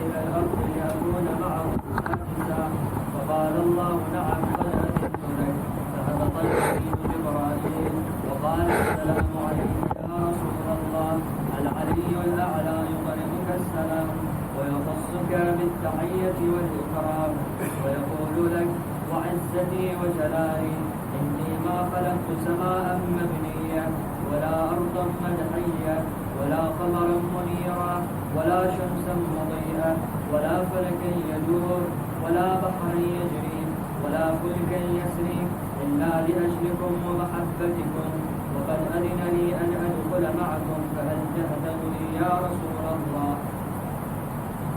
إلى الأرض لأكون معهم آنسا. فقال الله: نعم، قد أذنت لك. فهبط النبي جبرائيل وقال: السلام عليك يا رسول الله. العلي الأعلى يقرئك السلام ويخصك بالتحية والإكرام ويقول لك: وعزتي وجلالي إني ما خلقت سماء مبنية ولا أرضا مدحية ولا قمرا منيرا ولا شمسا مضيئة ولا فلكا يدور ولا بحرا يجري ولا فلكا يسري إلا لأجلكم ومحبتكم، وقد أذن لي أن أدخل معكم، فهل تهتدني يا رسول الله؟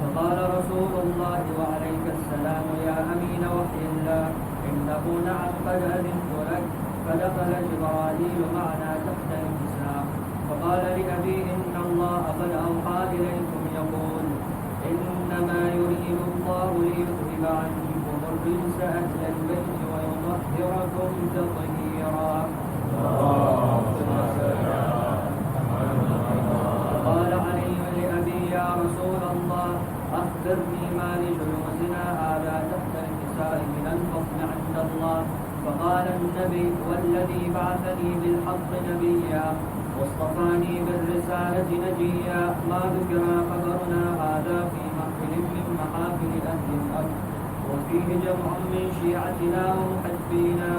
فقال رسول الله: وعليك السلام يا أمين وحي الله، إنه نعم قد أذنت لك. فدخل جبرائيل معنا تحت الكساء فقال لأبي: إن الله قد أوحى إليكم يقول: إنما يريد الله ليذهب عنكم الرجس أهل البيت ويطهركم تطهيرا. قال علي لأبي: يا رسول الله، أخبرني ما لجلوسنا هذا تحت الكساء من الفضل عند الله. فقال النبي: والذي بعثني بالحق نبيا واصطفاني بالرسالة نجيا، ما ذكر خبرنا هذا في محفل من محافل أهل الأرض وفيه جمع من شيعتنا ومحبينا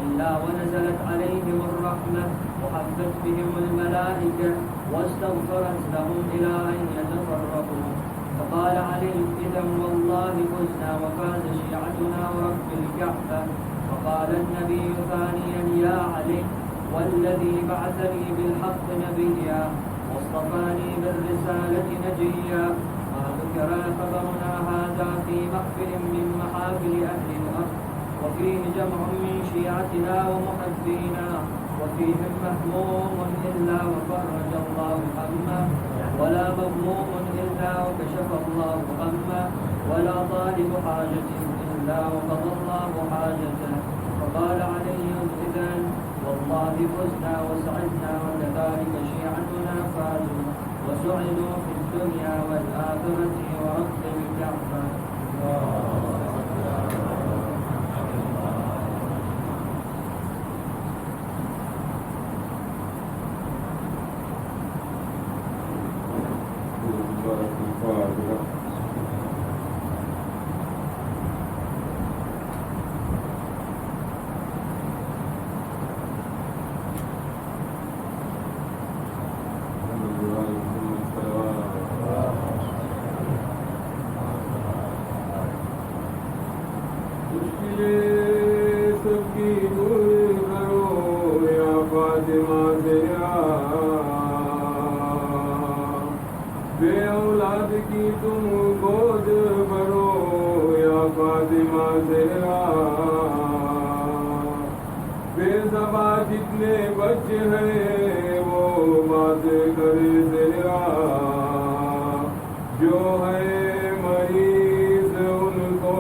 إلا ونزلت عليهم الرحمة وحفت بهم الملائكة واستغفرت لهم إلى أن يتفرقوا. فقال علي: إذا والله فزنا وفاز شيعتنا ورب الكعبة. فقال النبي ثانيا: يا علي، والذي بعثني بالحق نبيا واصطفاني بالرسالة نجيا، ما ذكر خبرنا هذا في محفل من محافل أهل الأرض وفيه جمع من شيعتنا ومحبينا وفيهم مهموم إلا وفرج الله همه ولا مغموم إلا وكشف الله غمه ولا طالب حاجة إلا وقضى الله حاجته. فقال علي: إذن والله فزنا وسعدنا، وكذلك شيعتنا فازوا وسعدوا في الدنيا والآخرة ورب الكعبة. بے اولاد کی تم گود بھرو یا فاطمہ زہرا، بے زباں جتنے بچے ہیں وہ بات کرے زہرا، جو ہے مریض ان کو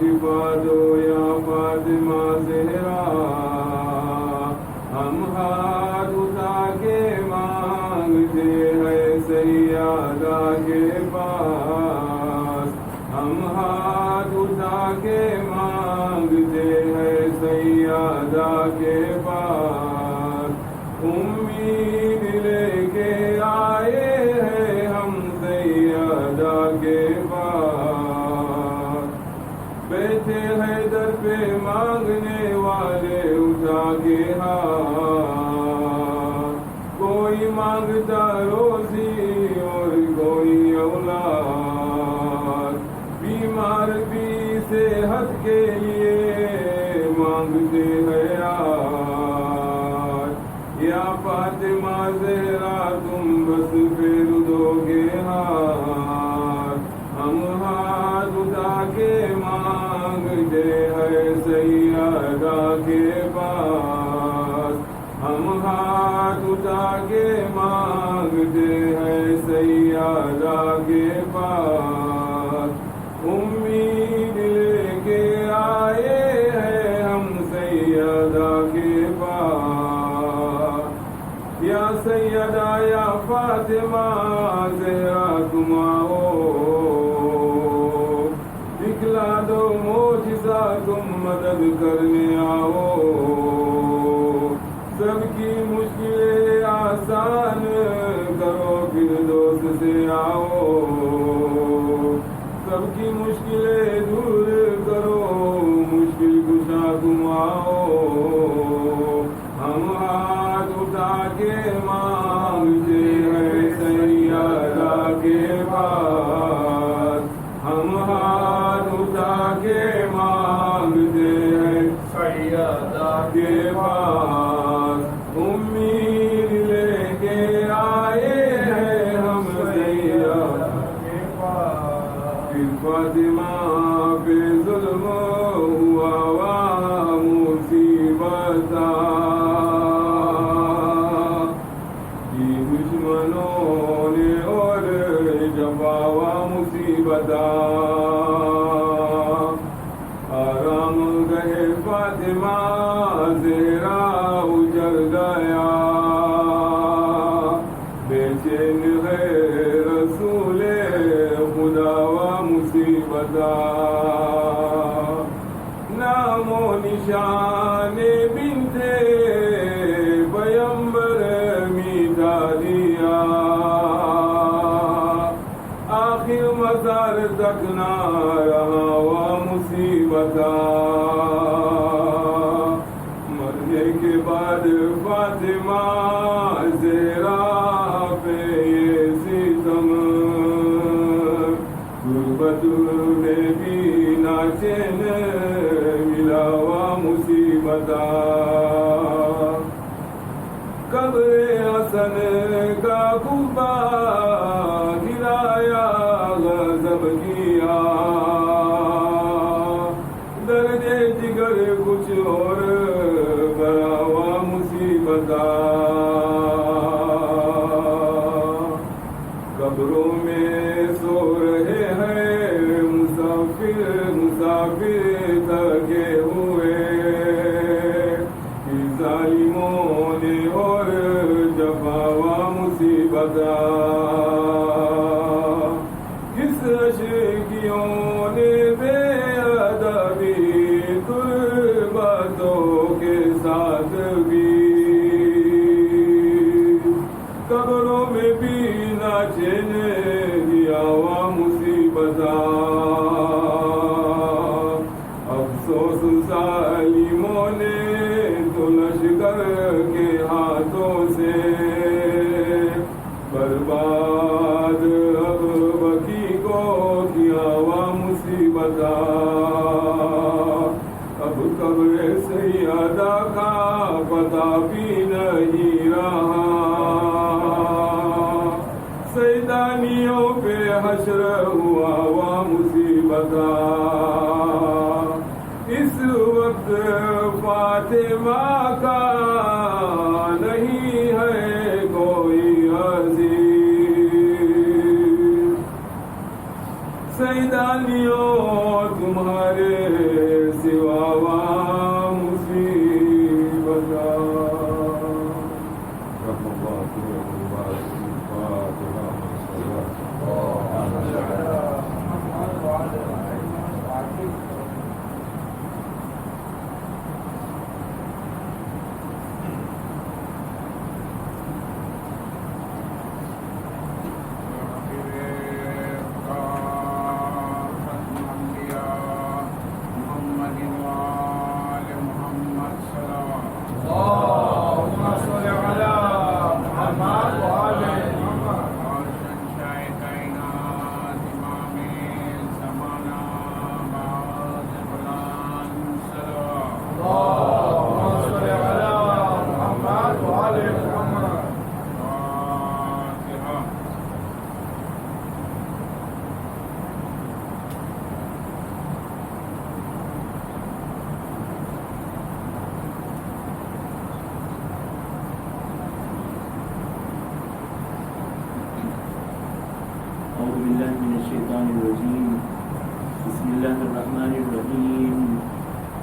شفا دو یا فاطمہ زہرا، ہم ہاتھ اٹھا کے مانگتے ہیں سیادہ کے پاس، ہم ہاتھ اٹھا کے مانگتے ہیں سیادہ کے پاس، امید لے کے آئے ہیں ہم سیادہ کے پاس، بیٹھے ہیں در پہ مانگنے والے اٹھا کے ہاتھ، کوئی مانگتا روزی اور کوئی اولاد، بیمار بھی صحت کے لیے مانگتے ہیں آج، یا فاطمہ زہرا تم بس پھیر دو گے ہاتھ، ہم ہاتھ اٹھا کے مانگتے ہیں سیادہ کے پاس، ہم ہاتھ اٹھا کے مانگتے ہیں سیادہ کے پاس، امید لے کے آئے ہیں ہم سیادہ کے پاس، یا سیدہ یا فاطمہ زہرا تم آؤ، کرنے آؤ، سب کی مشکلیں آسان کرو پھر دوست سے آؤ، سب کی مشکلیں دور کرو مشکل کشا تم آؤ، ہم ہاتھ اٹھا کے مانگتے ہیں سیدہ کے پاس، ہم ہاتھ اٹھا کے مانگتے ہیں سیدہ کے پاس، امید لے کے آئے ہیں ہم سیدہ کے پاس، پھر فاطمہ پہ ظلم ہوا وہاں مصیبت دشمنوں نے اور جفا و مصیبت، آرام گئے فاطمہ زہرا اجڑ گیا، بے چین ہے رسول خدا و مصیبت، نام و نشان بنت پیمبر میٹا دیا، آخر مزار تک نہ رہا وہ مصیبت، مرنے کے بعد فاطمہ زہرا پہ یہ ستم، غربت میں بھی نہ چین ملا وہ مصیبت، قبر حسن کا قبا گرایا غضب کیا، درد جگر کچھ اور بڑا ہوا مصیبت، قبروں میں سو رہے ہیں مسافر تھکے ہوئے، ظالموں نے اور جفا و مصیبت، کس عشقیوں نے بے ادبی تربتوں کے ساتھ بھی، قبروں میں بھی نہ چین دیا و مصیبت، افسوس ظالموں نے تو لشکر کے ہاتھوں سے برباد اب بکی کو کیا و مصیبت، اب قبر سیدہ کا پتہ بھی نہیں رہا، سیدانیوں پہ حشر ہوا و مصیبت، اس وقت فاطمہ کا نہیں ہے کوئی عزیز، سیدانیوں تمہارے سوا و مصیبت، الشيطان الرجيم بسم الله الرحمن الرحيم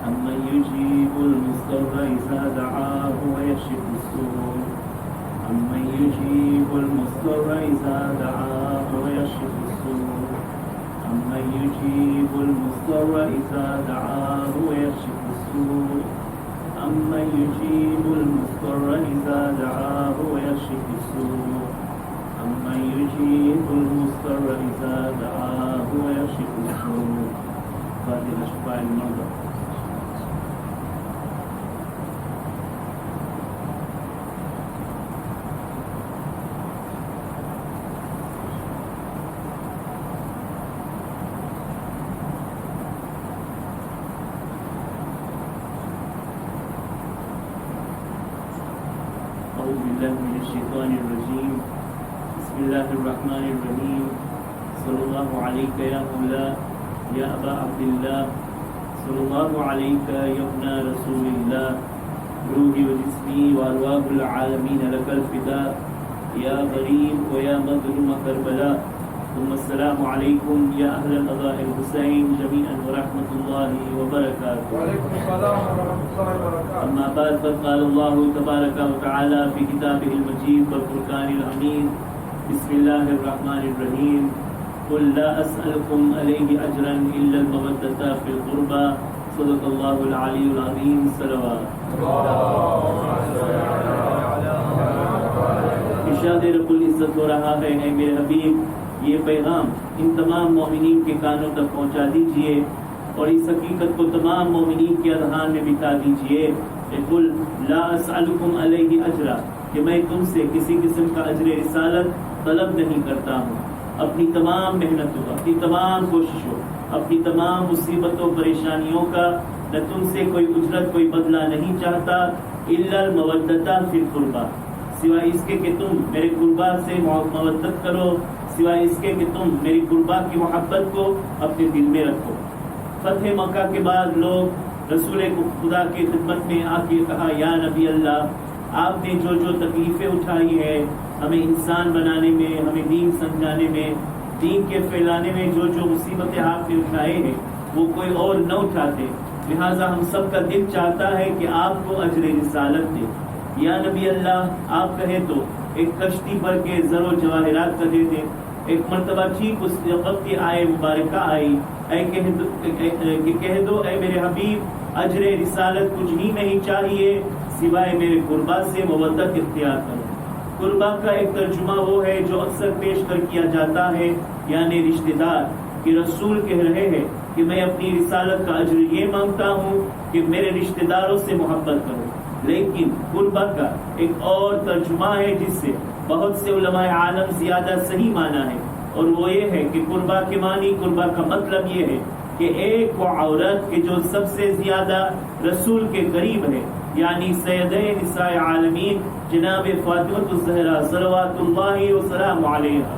أمن يجيب المضطر إذا دعاه ويكشف السوء أمن يجيب المضطر إذا دعاه ويكشف السوء أمن يجيب المضطر إذا دعاه ويكشف السوء السوء أمن يجيب المضطر إذا دعاه ويكشف السوء أمن يجيب المضطر إذا دعاه ويكشف السوء فاتحة شفاء المرضى. أعوذ بالله من الشيطان الرجيم. بسم الله الرحمن الرحيم. صلى الله عليك يا مولا يا أبا عبد الله، صلى الله عليك يا ابن رسول الله، روحي وجسمي وأرواح العالمين لك الفداء يا غريب ويا مظلوم كربلاء، ثم السلام عليكم يا أهل الأضاء الحسين جميعا ورحمة الله وبركاته. وعليكم السلام ورحمة الله وبركاته. أما بعد فقال الله تبارك وتعالى في كتابه المجيد والفرقان الحميد. بسم الله الرحمن الرحيم. قل لا أسألكم عليه أجرا إلا المودة في القربى. صدق الله العلي العظيم. صلوات. ارشاد رب العزت ہو رہا ہے، اے میرے حبیب یہ پیغام ان تمام مومنین کے کانوں تک پہنچا دیجئے اور اس حقیقت کو تمام مومنین کے اذہان میں بٹھا دیجئے کہ قل لا اسألکم علیہ اجرا، کہ میں تم سے کسی قسم کا اجر رسالت طلب نہیں کرتا ہوں. اپنی تمام محنتوں، اپنی تمام کوششوں، اپنی تمام مصیبتوں پریشانیوں کا نہ تم سے کوئی اجرت، کوئی بدلہ نہیں چاہتا. الا المودۃ فی القربى، سوائے اس کے کہ تم میرے قربا سے مودت کرو، سوائے اس کے کہ تم میری قربا کی محبت کو اپنے دل میں رکھو. فتح مکہ کے بعد لوگ رسول خدا کی خدمت میں آ کے کہا یا نبی اللہ، آپ نے جو جو تکلیفیں اٹھائی ہے ہمیں انسان بنانے میں، ہمیں دین سمجھانے میں، دین کے پھیلانے میں جو جو مصیبتیں آپ نے اٹھائے ہیں وہ کوئی اور نہ اٹھاتے، لہٰذا ہم سب کا دل چاہتا ہے کہ آپ کو اجر رسالت دے. یا نبی اللہ آپ کہیں تو ایک کشتی بھر کے زر و جواہرات کا دے دیں. ایک مرتبہ ٹھیک اس وقت کی آئے مبارکہ آئی، کہہ دو اے میرے حبیب اجر رسالت کچھ ہی نہیں چاہیے سوائے میرے قربا سے مودت اختیار کرو. قربا کا ایک ترجمہ وہ ہے جو اکثر پیش کر کیا جاتا ہے، یعنی رشتہ دار، کہ رسول کہہ رہے ہیں کہ میں اپنی رسالت کا اجر یہ مانگتا ہوں کہ میرے رشتہ داروں سے محبت کرو. لیکن قربا کا ایک اور ترجمہ ہے جس سے بہت سے علماء عالم زیادہ صحیح مانا ہے، اور وہ یہ ہے کہ قربا کے معنی، قربا کا مطلب یہ ہے کہ ایک وہ عورت کہ جو سب سے زیادہ رسول کے قریب ہے، یعنی سیدہ نساء عالمین جناب فاطمہ الزہرا صلوات اللہ وسلام علیہا.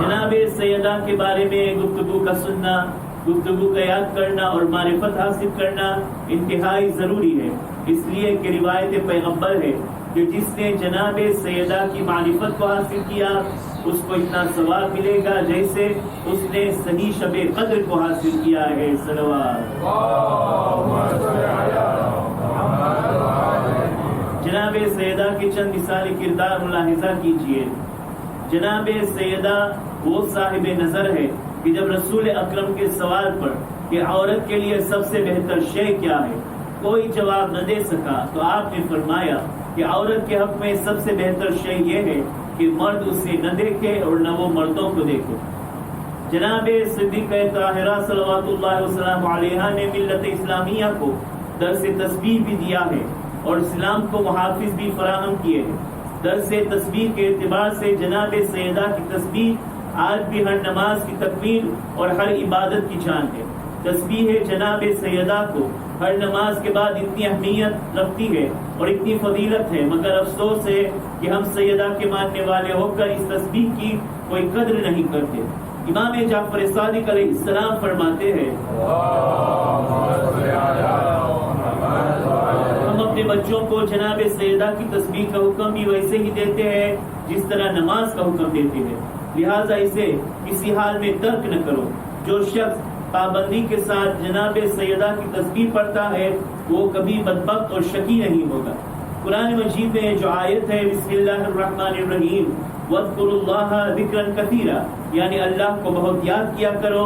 جناب سیدہ کے بارے میں گفتگو کا سننا، گفتگو کا یاد کرنا اور معرفت حاصل کرنا انتہائی ضروری ہے، اس لیے کہ روایت پیغمبر ہے کہ جس نے جناب سیدہ کی معرفت کو حاصل کیا اس کو اتنا ثواب ملے گا جیسے اس نے صحیح شب قدر کو حاصل کیا ہے. صلوات. جناب سیدہ کی چند مثال کردار ملاحظہ کیجئے. جناب سیدہ وہ صاحب نظر ہے کہ جب رسول اکرم کے سوال پر کہ عورت کے لیے سب سے بہتر شے کیا ہے کوئی جواب نہ دے سکا تو آپ نے فرمایا کہ عورت کے حق میں سب سے بہتر شے یہ ہے کہ مرد اسے نہ دیکھے اور نہ وہ مردوں کو دیکھے. جناب صدیقہ طاہرہ صلوات اللہ وسلم علیہا نے ملت اسلامیہ کو درس تسبیح بھی دیا ہے اور اسلام کو محافظ بھی فراہم کیے ہیں. درس تسبیح کے اعتبار سے جناب سیدہ کی تسبیح آج بھی ہر نماز کی تکمیل اور ہر عبادت کی جان ہے. تسبیح جناب سیدہ کو ہر نماز کے بعد اتنی اہمیت رکھتی ہے اور اتنی فضیلت ہے، مگر افسوس ہے کہ ہم سیدہ کے ماننے والے ہو کر اس تسبیح کی کوئی قدر نہیں کرتے. امام جعفر صادق علیہ السلام فرماتے ہیں ہم اپنے بچوں کو جناب سیدہ کی تسبیح کا حکم بھی ویسے ہی دیتے ہیں جس طرح نماز کا حکم دیتے ہیں، لہٰذا اسے کسی حال میں ترک نہ کرو. جو شخص پابندی کے ساتھ جناب سیدہ کی تسبیح پڑھتا ہے وہ کبھی بدبخت اور شقی نہیں ہوگا. قرآن مجید میں جو آیت ہے بسم اللہ الرحمن الرحیم وَاذْكُرُوا اللَّهَ ذِكْرًا كَثِيرًا، یعنی اللہ کو بہت یاد کیا کرو.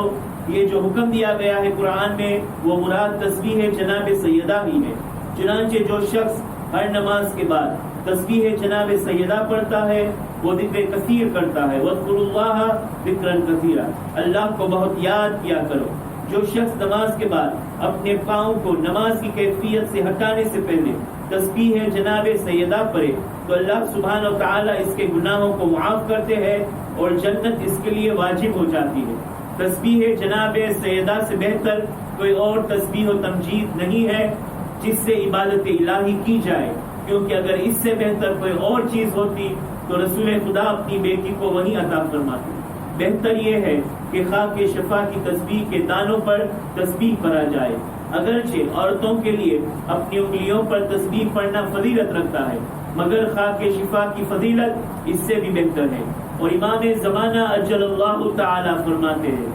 یہ جو حکم دیا گیا ہے قرآن میں وہ مراد تسبیح جناب سیدہ ہی ہے. چنانچہ جو شخص ہر نماز کے بعد تسبیح جناب سیدہ پڑھتا ہے وہ ذکر کثیر کرتا ہے. وَاذْكُرُوا اللَّهَ ذِكْرًا كَثِيرًا، اللہ کو بہت یاد کیا کرو. جو شخص نماز کے بعد اپنے پاؤں کو نماز کی کیفیت سے ہٹانے سے پہلے تسبیح جناب سیدہ پڑھے تو اللہ سبحانہ و تعالیٰ اس کے گناہوں کو معاف کرتے ہیں اور جنت اس کے لیے واجب ہو جاتی ہے. تسبیح جناب سیدہ سے بہتر کوئی اور تسبیح و تمجید نہیں ہے جس سے عبادت الہی کی جائے، کیونکہ اگر اس سے بہتر کوئی اور چیز ہوتی تو رسول خدا اپنی بیٹی کو وہی عطا فرماتے. بہتر یہ ہے کہ خاک شفا کی تسبیح کے دانوں پر تسبیح پڑھا جائے. اگرچہ عورتوں کے لیے اپنی انگلیوں پر تسبیح پڑھنا فضیلت رکھتا ہے، مگر خاک شفا کی فضیلت اس سے بھی بہتر ہے. اور امام زمانہ اجل اللہ تعالی فرماتے ہیں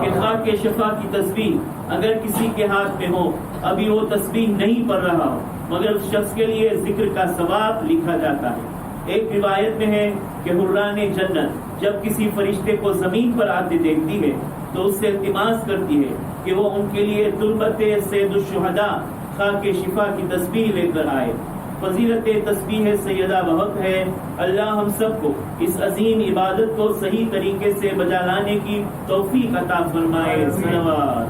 کہ خاک شفا کی تسبیح اگر کسی کے ہاتھ میں ہو، ابھی وہ تسبیح نہیں پڑھ رہا ہو، مگر اس شخص کے لیے ذکر کا ثواب لکھا جاتا ہے. ایک روایت میں ہے کہ حران جنت جب کسی فرشتے کو زمین پر آتے دیکھتی ہے تو اس سے التماس کرتی ہے کہ وہ ان کے لیے تربت سید الشہداء خاک شفا کی تسبیح لے کر آئے. فضیلت تسبیح سیدہ بہت ہے. اللہ ہم سب کو اس عظیم عبادت کو صحیح طریقے سے بجا لانے کی توفیق عطا فرمائے. صلوات.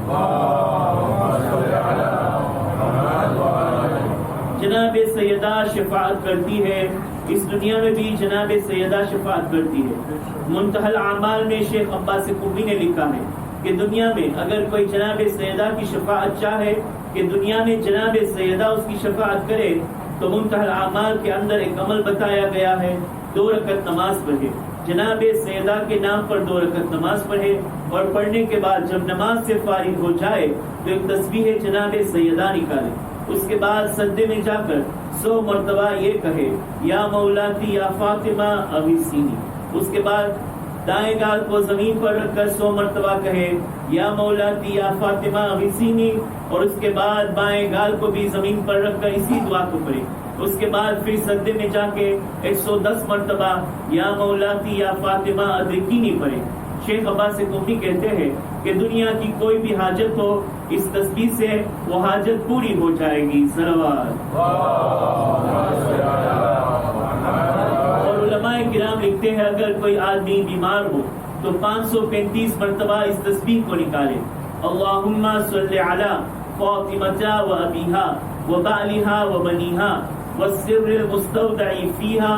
جناب سیدہ شفاعت کرتی ہے، اس دنیا میں بھی جناب سیدہ شفاعت کرتی ہے. منتہی الاعمال میں شیخ عباس قمی نے لکھا ہے کہ دنیا میں اگر کوئی جناب سیدہ کی شفاعت چاہے کہ دنیا میں جناب سیدہ اس کی شفاعت کرے تو منتہی الاعمال کے اندر ایک عمل بتایا گیا ہے، 2 رکعت نماز پڑھے. جناب سیدہ کے نام پر 2 رکعت نماز پڑھے اور پڑھنے کے بعد جب نماز سے فارغ ہو جائے تو ایک تسبیح جناب سیدہ نکالے. اس کے بعد سجدے میں جا کر 100 مرتبہ یہ کہے یا مولاتی یا فاطمہ اغیثینی. اس کے بعد دائیں گال کو زمین پر رکھ کر 100 مرتبہ کہے یا مولاتی یا فاطمہ اغیثینی، اور اس کے بعد بائیں گال کو بھی زمین پر رکھ کر اسی دعا کو پڑھے. اس کے بعد پھر سجدے میں جا کے 110 مرتبہ یا مولاتی یا فاطمہ ادرکینی پڑھے. شیخ عباس قمی کہتے ہیں کہ دنیا کی کوئی بھی حاجت ہو اس تسبیح سے وہ حاجت پوری ہو جائے گی. صلوات. اور علماء کرام لکھتے ہیں اگر کوئی آدمی بیمار ہو تو 535 مرتبہ اس تسبیح کو نکالے. اللہم صلی علی فاطمہ و ابیہا و بعلہا و بنیہا والسر المستودع فیہا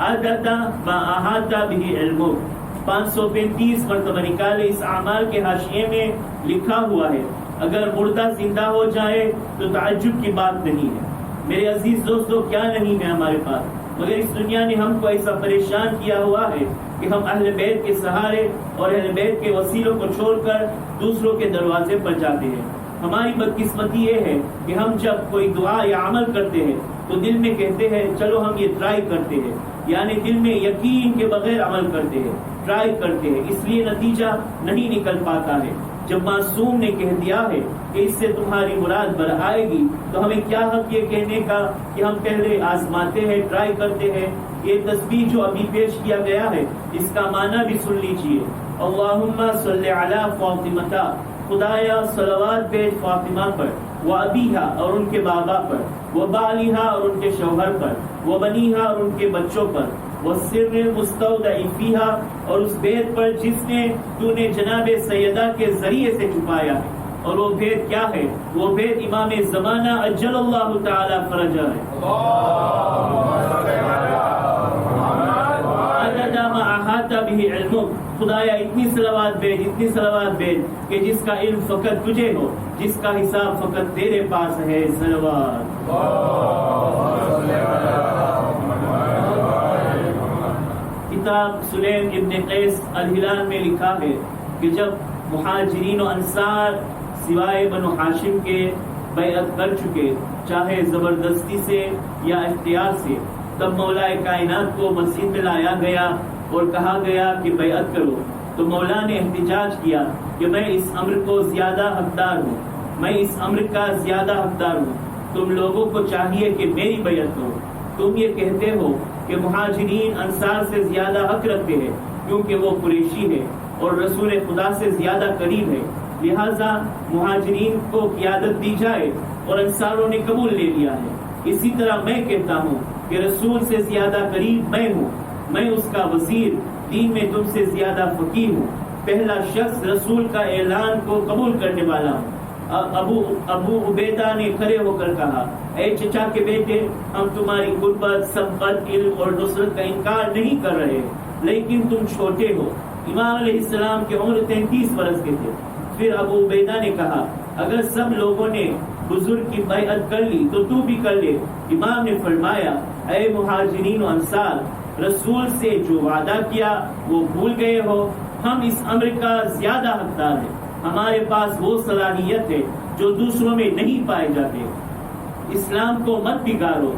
عدد ما احاط بہ علمک. 535 مرتبہ نکالے. اس اعمال کے حاشیے میں لکھا ہوا ہے اگر مردہ زندہ ہو جائے تو تعجب کی بات نہیں ہے. میرے عزیز دوستو، کیا نہیں ہے ہمارے پاس، مگر اس دنیا نے ہم کو ایسا پریشان کیا ہوا ہے کہ ہم اہل بیت کے سہارے اور اہل بیت کے وسیلوں کو چھوڑ کر دوسروں کے دروازے پر جاتے ہیں. ہماری بدقسمتی یہ ہے کہ ہم جب کوئی دعا یا عمل کرتے ہیں تو دل میں کہتے ہیں چلو ہم یہ ٹرائی کرتے ہیں، یعنی دل میں یقین کے بغیر عمل کرتے ہیں، ٹرائی کرتے ہیں، اس لیے نتیجہ نہیں نکل پاتا ہے. جب معصوم نے کہہ دیا ہے کہ اس سے تمہاری مراد بر آئے گی تو ہمیں کیا حق یہ کہنے کا کہ ہم پہلے آزماتے ہیں، ٹرائی کرتے ہیں. یہ تسبیح جو ابھی پیش کیا گیا ہے اس کا معنی بھی سن لیجئے. اللہم صلی علی فاطمہ، خدایا صلوات بھیج فاطمہ پر، و ابیہا اور ان کے بابا پر، و بعلہا اور ان کے شوہر پر، و بنیہا اور ان کے بچوں پر، والسر المستودع فیہا اور اس بید پر جس نے تو نے جناب سیدہ کے ذریعے سے چھپایا ہے. اور وہ بید کیا ہے؟ وہ بید امام زمانہ اجل اللہ تعالی فرجہ ہے. عدد ما احاط بہ علمک، خدایا اتنی صلوات بھیج، اتنی صلوات بھیج کہ جس کا علم فقط تجھے ہو، جس کا حساب فقط تیرے پاس ہے. صلوات. کتاب سلیم ابن قیس الہلال میں لکھا ہے کہ جب مہاجرین و انصار سوائے بنو ہاشم کے بیعت کر چکے، چاہے زبردستی سے یا اختیار سے، تب مولا کائنات کو مسجد میں لایا گیا اور کہا گیا کہ بیعت کرو. تو مولا نے احتجاج کیا کہ میں اس امر کو زیادہ حقدار ہوں، میں اس امر کا زیادہ حقدار ہوں. تم لوگوں کو چاہیے کہ میری بیعت کرو. تم یہ کہتے ہو کہ مہاجرین انصار سے زیادہ حق رکھتے ہیں کیونکہ وہ قریشی ہے اور رسول خدا سے زیادہ قریب ہے، لہذا مہاجرین کو قیادت دی جائے اور انصاروں نے قبول لے لیا ہے۔ اسی طرح میں کہتا ہوں کہ رسول سے زیادہ قریب میں ہوں، میں اس کا وزیر، دین میں تم سے زیادہ فقیہ ہوں، پہلا شخص رسول کا اعلان کو قبول کرنے والا ہوں۔ ابو عبیدہ نے کھڑے ہو کر کہا، اے چچا کے بیٹے، ہم تمہاری قربت، سبقت، علم اور نصرت کا انکار نہیں کر رہے، لیکن تم چھوٹے ہو۔ امام علیہ السلام کی عمر 33 برس کے تھے۔ پھر ابو عبیدہ نے کہا، اگر سب لوگوں نے بزرگ کی بیعت کر لی تو تو بھی کر لے۔ امام نے فرمایا، اے مہاجرین و انصار، رسول سے جو وعدہ کیا وہ بھول گئے ہو؟ ہم اس امر کا زیادہ حقدار ہیں، ہمارے پاس وہ صلاحیت ہے جو دوسروں میں نہیں پائے جاتے۔ اسلام کو مت بگاڑو۔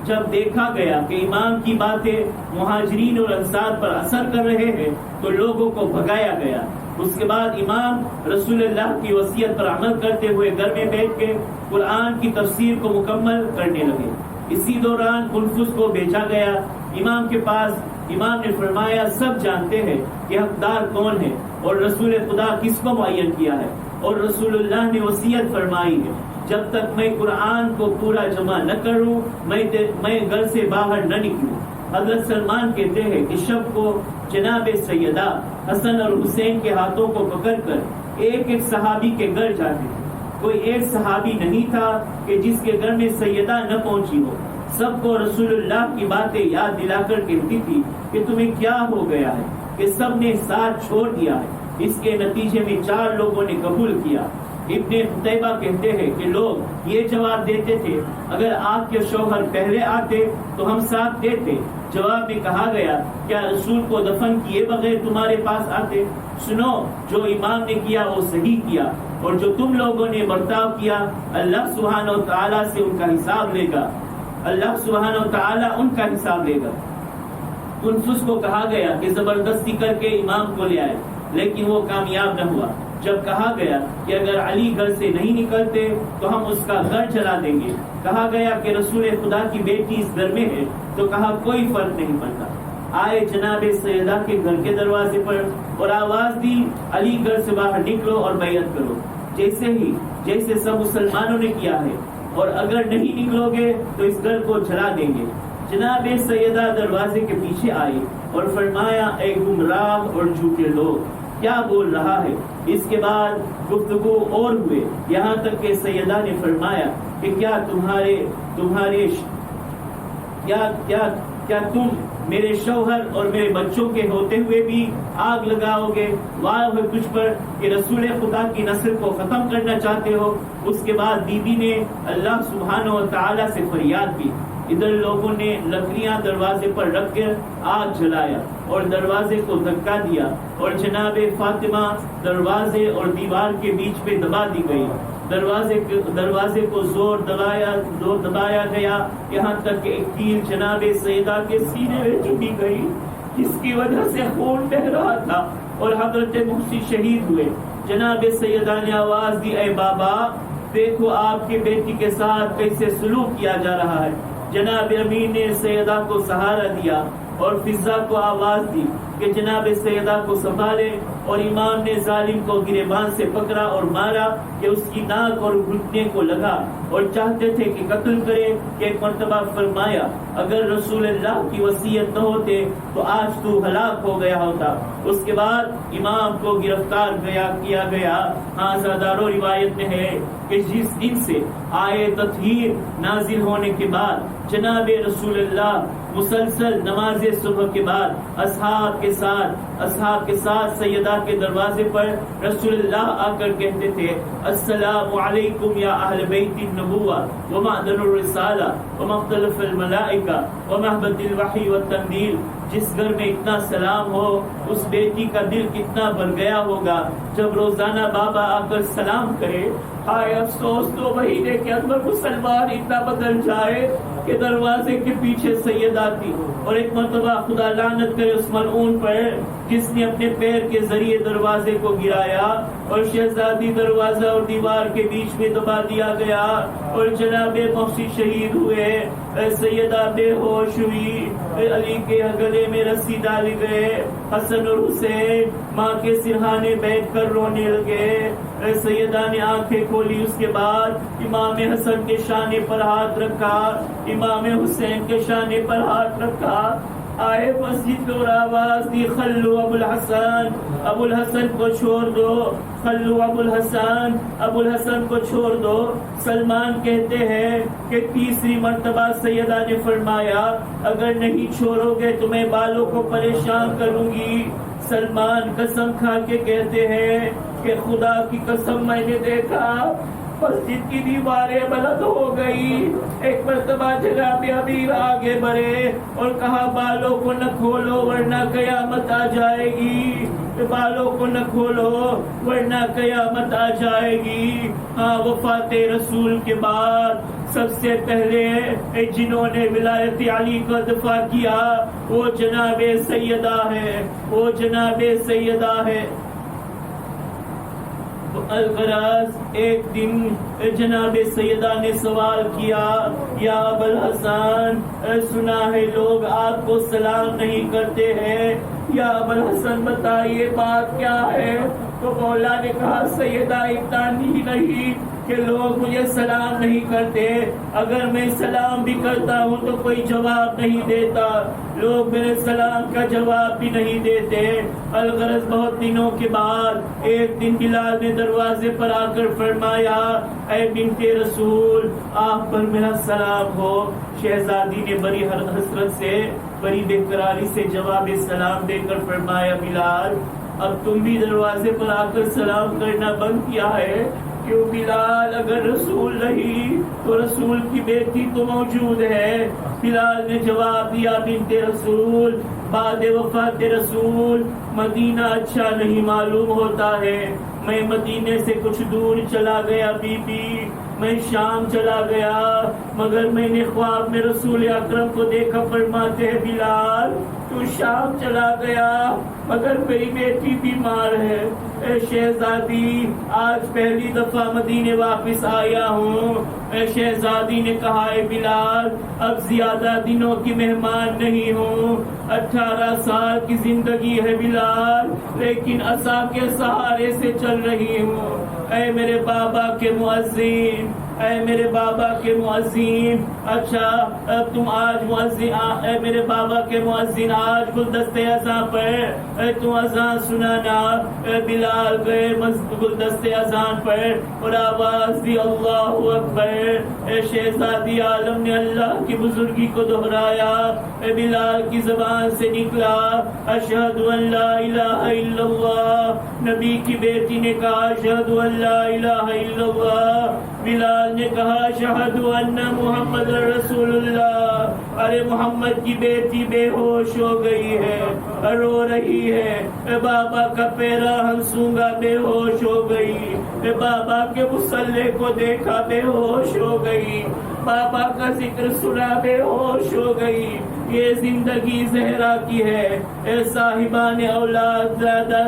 جب دیکھا گیا کہ امام کی باتیں مہاجرین اور انصار پر اثر کر رہے ہیں تو لوگوں کو بھگایا گیا۔ اس کے بعد امام رسول اللہ کی وصیت پر عمل کرتے ہوئے گھر میں بیٹھ کے قرآن کی تفسیر کو مکمل کرنے لگے۔ اسی دوران کنفس کو بھیجا گیا امام کے پاس۔ امام نے فرمایا، سب جانتے ہیں کہ حقدار کون ہے اور رسول خدا کس کو معین کیا ہے، اور رسول اللہ نے وصیت فرمائی ہے، جب تک میں قرآن کو پورا جمع نہ کروں میں گھر سے باہر نہ نکلوں۔ حضرت سلمان کہتے ہیں کہ شب کو جناب سیدہ حسن اور حسین کے ہاتھوں کو پکڑ کر ایک ایک صحابی کے گھر جاتے تھے۔ کوئی ایک صحابی نہیں تھا کہ جس کے گھر میں سیدہ نہ پہنچی ہو۔ سب کو رسول اللہ کی باتیں یاد دلا کر کہتی تھی کہ تمہیں کیا ہو گیا ہے کہ سب نے ساتھ چھوڑ دیا ہے۔ اس کے نتیجے میں 4 لوگوں نے قبول کیا۔ ابن قتیبہ کہتے ہیں کہ لوگ یہ جواب دیتے تھے، اگر آپ کے شوہر پہلے آتے تو ہم ساتھ دیتے۔ جواب میں کہا گیا، کیا رسول کو دفن کیے بغیر تمہارے پاس آتے؟ سنو، جو امام نے کیا وہ صحیح کیا، اور جو تم لوگوں نے برتاؤ کیا اللہ سبحانہ و تعالیٰ سے ان کا حساب لے گا۔ اللہ سبحانہ و تعالیٰ ان کا حساب لے گا۔ کنفس کو کہا گیا کہ زبردستی کر کے امام کو لے آئے، لیکن وہ کامیاب نہ ہوا۔ جب کہا گیا کہ اگر علی گھر سے نہیں نکلتے تو ہم اس کا گھر جلا دیں گے، کہا گیا کہ رسول خدا کی بیٹی اس گھر میں ہے، تو کہا کوئی فرق نہیں پڑتا۔ آئے جناب سیدہ کے گھر کے دروازے پر اور آواز دی، علی گھر سے باہر نکلو اور بیعت کرو، جیسے سب مسلمانوں نے کیا ہے، اور اگر نہیں نکلو گے تو اس گھر کو جلا دیں گے۔ جناب سیدہ دروازے کے پیچھے آئی اور فرمایا، اے گمراہ اور جھوٹے لوگ، کیا بول رہا ہے؟ اس کے بعد گفتگو اور ہوئے، یہاں تک کہ سیدہ نے فرمایا کہ کیا تم میرے شوہر اور میرے بچوں کے ہوتے ہوئے بھی آگ لگاؤ گے؟ واہ ہے تجھ پر کہ رسول خدا کی نسل کو ختم کرنا چاہتے ہو۔ اس کے بعد بی بی نے اللہ سبحانہ و تعالیٰ سے فریاد کی۔ ادھر لوگوں نے لکڑیاں دروازے پر رکھ کر آگ جلایا اور دروازے کو دھکا دیا، اور جناب فاطمہ دروازے اور دیوار کے بیچ میں دبا دی گئی۔ دروازے کو زور دبایا گیا، یہاں تک کہ ایک تیر جناب سیدہ کے سینے میں چبھی گئی، جس کی وجہ سے خون بہہ رہا تھا اور حضرت محسی شہید ہوئے۔ جناب سیدہ نے آواز دی، اے بابا، دیکھو آپ کی بیٹی کے ساتھ کیسے سلوک کیا جا رہا ہے۔ جناب امین نے سیدہ کو سہارا دیا اور فضا کو آواز دی کہ جناب سیدہ کو سنبھالے، اور امام نے ظالم کو گریبان سے پکڑا اور مارا کہ اس کی ناک اور گھٹنے کو لگا، اور چاہتے تھے کہ قتل کرے کہ ایک مرتبہ فرمایا، اگر رسول اللہ کی وصیت نہ ہوتے تو آج تو ہلاک ہو گیا ہوتا۔ اس کے بعد امام کو گرفتار کیا گیا۔ ہاں زادارو روایت میں ہے کہ جس دن سے آئے تطہیر نازل ہونے کے بعد جناب رسول اللہ مسلسل نماز صبح کے بعد اصحاب کے ساتھ سیدہ کے دروازے پر رسول اللہ آ کر کہتے تھے، السلام علیکم یا اہل بیت النبوہ ومعدن الرسالہ ومختلف الملائکہ ومحبت الوحی والتنزیل۔ جس گھر میں اتنا سلام ہو اس بیٹی کا دل کتنا بھر گیا ہوگا جب روزانہ بابا آ کر سلام کرے۔ ہائے افسوس 2 مہینے کے اندر مسلمان اتنا بدل جائے کہ دروازے کے پیچھے سیدہ تھی، اور ایک مرتبہ خدا لعنت کرے اس ملعون پر جس نے اپنے پیر کے ذریعے دروازے کو گرایا اور شہزادی دروازہ اور دیوار کے بیچ میں دبا دیا گیا اور جناب محسی شہید ہوئے، سیدہ بے ہوش ہوئی، علی کے گلے میں رسی ڈالے گئے، حسن اور حسین ماں کے سرہانے بیٹھ کر رونے لگے، سیدہ نے آنکھیں کھولی، اس کے بعد امام حسن کے شانے پر ہاتھ رکھا، امام حسین کے شانے پر ہاتھ رکھا، آئے مسجد اور آواز دی خلو ابو الحسن، ابو الحسن کو چھوڑ دو، خلو ابو الحسن، ابو الحسن کو چھوڑ دو۔ سلمان کہتے ہیں کہ تیسری مرتبہ سیدہ نے فرمایا اگر نہیں چھوڑو گے تو میں بالوں کو پریشان کروں گی۔ سلمان قسم کھا کے کہتے ہیں کہ خدا کی قسم میں نے دیکھا مسجد کی دیواریں بلند ہو گئی۔ ایک مرتبہ جناب امیر آگے بڑھے اور کہا بالوں کو نہ کھولو ورنہ قیامت آ جائے گی، بالوں کو نہ کھولو ورنہ قیامت آ جائے گی۔ ہاں، وفات رسول کے بعد سب سے پہلے جنہوں نے ولایت علی کا دفاع کیا وہ جناب سیدہ ہے، وہ جناب سیدہ ہے۔ الغرض ایک دن جناب سیدہ نے سوال کیا یا ابو الحسن، سنا ہے لوگ آپ کو سلام نہیں کرتے ہیں، یا ابو الحسن بتائیے بات کیا ہے؟ تو مولا نے کہا سیدہ اتنا ہی نہیں کہ لوگ مجھے سلام نہیں کرتے، اگر میں سلام بھی کرتا ہوں تو کوئی جواب نہیں دیتا، لوگ میرے سلام کا جواب بھی نہیں دیتے۔ الغرض بہت دنوں کے بعد ایک دن بلال نے دروازے پر آ کر فرمایا اے بنت رسول آپ پر میرا سلام ہو۔ شہزادی نے بڑی حسرت سے، بڑی بے قراری سے جواب سلام دے کر فرمایا بلال اب تم بھی دروازے پر آ کر سلام کرنا بند کیا ہے؟ کیوں بلال؟ اگر رسول نہیں تو رسول کی بیٹی تو موجود ہے۔ بلال نے جواب دیا بنت رسول بعد وفات رسول مدینہ اچھا نہیں معلوم ہوتا ہے، میں مدینے سے کچھ دور چلا گیا بی بی، میں شام چلا گیا، مگر میں نے خواب میں رسول اکرم کو دیکھا، فرماتے ہیں بلال تو شام چلا گیا مگر میری بیٹی بیمار ہے، اے شہزادی آج پہلی دفعہ مدینے واپس آیا ہوں۔ اے شہزادی نے کہا اے بلال اب زیادہ دنوں کی مہمان نہیں ہوں، 18 سال کی زندگی ہے بلال، لیکن عصا کے سہارے سے چل رہی ہوں۔ اے میرے بابا کے مؤذن، اے میرے بابا کے مؤذن، اچھا اب تم آج مؤذن، اے میرے بابا کے مؤذن آج گلدستے اذان پر تم اذان سنانا۔ بلال گئے گلدستے اذان پر اور آواز دی اللہ اکبر۔ شہزادی عالم نے اللہ کی بزرگی کو دہرایا، بلال کی زبان سے نکلا اشہد ان لا الہ الا اللہ، نبی کی بیٹی نے کہا اشہد ان لا الہ الا اللہ، بلال نے کہا اشہد ان محمد رسول اللہ۔ ارے محمد کی بیٹی بے ہوش ہو گئی ہے، رو رہی ہے، بابا کا پیرا ہنسونگا بے ہوش ہو گئی، بابا کے مصلے کو دیکھا بے ہوش ہو گئی، بابا کا ذکر سنا بے ہوش ہو گئی۔ یہ زندگی زہرا کی ہے، اے صاحبان اولاد زیادہ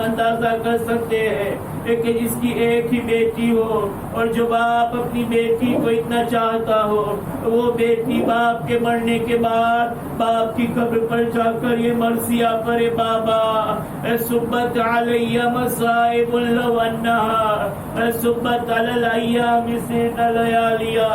اندازہ کر سکتے ہیں کہ جس کی ایک ہی بیٹی ہو اور جو باپ اپنی بیٹی کو اتنا چاہتا ہو، وہ بیٹی باپ کے مرنے کے بعد باپ کی قبر پر جا کر یہ مرثیہ پڑھے بابا سبت علی مصائب لو انہا سبت علی الایام سین لیالیا،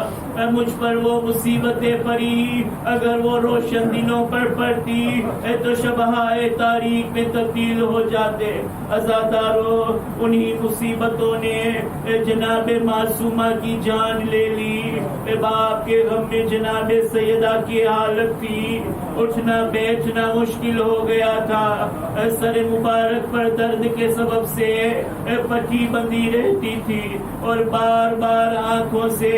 مجھ پر وہ مصیبتیں پڑی اگر وہ روشن دنوں پر پڑتی تو شبہائے تاریخ میں تبدیل ہو جاتے۔ عزادارو انہی مصیبتوں نے جناب معصومہ کی جان لے لی، باپ کے غم میں جناب سیدہ کی حالت تھی، اٹھنا بیٹھنا مشکل ہو گیا تھا، سر مبارک پر درد کے سبب سے پٹی بندھی رہتی تھی اور بار بار آنکھوں سے